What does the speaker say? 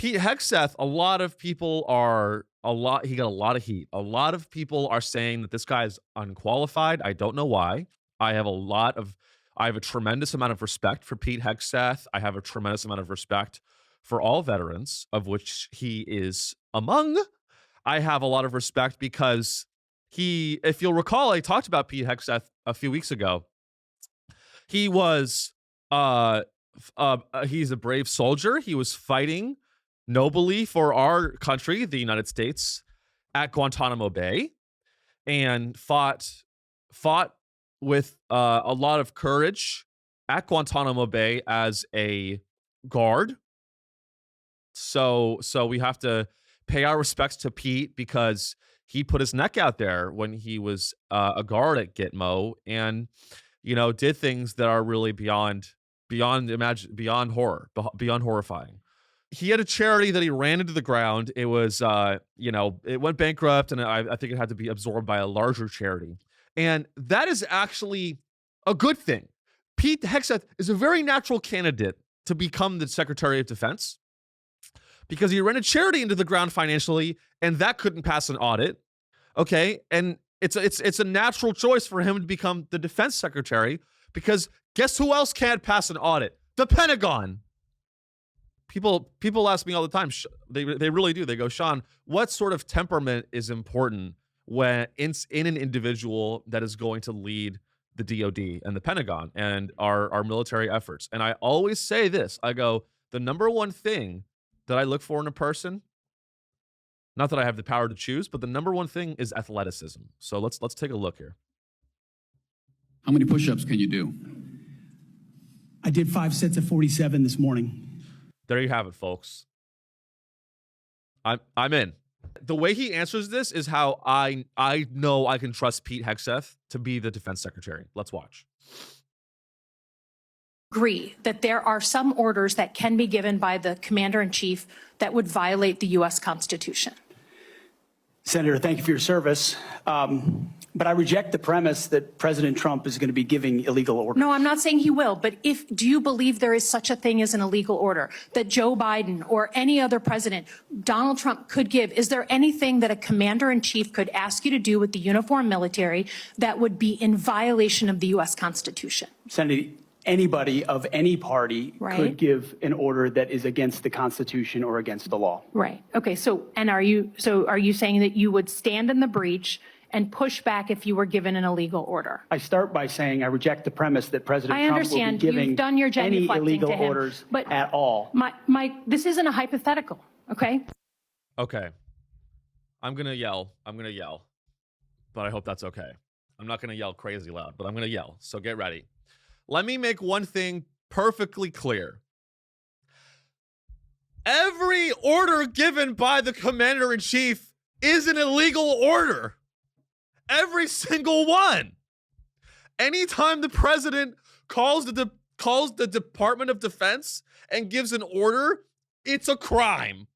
Pete Hegseth, he got a lot of heat. A lot of people are saying that this guy is unqualified. I don't know why. I have a tremendous amount of respect for Pete Hegseth. I have a tremendous amount of respect for all veterans, of which he is among. I have a lot of respect because if you'll recall, I talked about Pete Hegseth a few weeks ago. He was, he's a brave soldier. He was fighting nobly for our country, the United States, at Guantanamo Bay, and fought with a lot of courage at Guantanamo Bay as a guard. So we have to pay our respects to Pete because he put his neck out there when he was a guard at Gitmo, and did things that are really beyond horrifying. He had a charity that he ran into the ground. It was it went bankrupt, and I think it had to be absorbed by a larger charity. And that is actually a good thing. Pete Hegseth is a very natural candidate to become the Secretary of Defense because he ran a charity into the ground financially, and that couldn't pass an audit. Okay, and it's a natural choice for him to become the Defense Secretary because guess who else can't pass an audit? The Pentagon. People ask me all the time. They really do. They go, Sean, what sort of temperament is important when in an individual that is going to lead the DoD and the Pentagon and our military efforts? And I always say this. I go, the number one thing that I look for in a person, not that I have the power to choose, but the number one thing is athleticism. So let's take a look here. How many push-ups can you do? I did 5 sets of 47 this morning. There you have it, folks. I'm in. The way he answers this is how I know I can trust Pete Hegseth to be the Defense Secretary. Let's watch. Agree that there are some orders that can be given by the Commander-in-Chief that would violate the U.S. Constitution. Senator, thank you for your service. But I reject the premise that President Trump is going to be giving illegal orders. No, I'm not saying he will, but do you believe there is such a thing as an illegal order that Joe Biden or any other president, Donald Trump, could give? Is there anything that a Commander-in-Chief could ask you to do with the uniformed military that would be in violation of the U.S. Constitution? Senator, anybody of any party Right. could give an order that is against the Constitution or against the law. Right. Okay. Are you saying that you would stand in the breach and push back if you were given an illegal order? I start by saying I reject the premise that President I Trump will understand. be giving You've done your any genuflecting illegal to him, orders but at all. This isn't a hypothetical, okay? Okay. I'm going to yell. But I hope that's okay. I'm not going to yell crazy loud, but I'm going to yell. So get ready. Let me make one thing perfectly clear. Every order given by the Commander-in-Chief is an illegal order. Every single one. Anytime the president calls the Department of Defense and gives an order, it's a crime.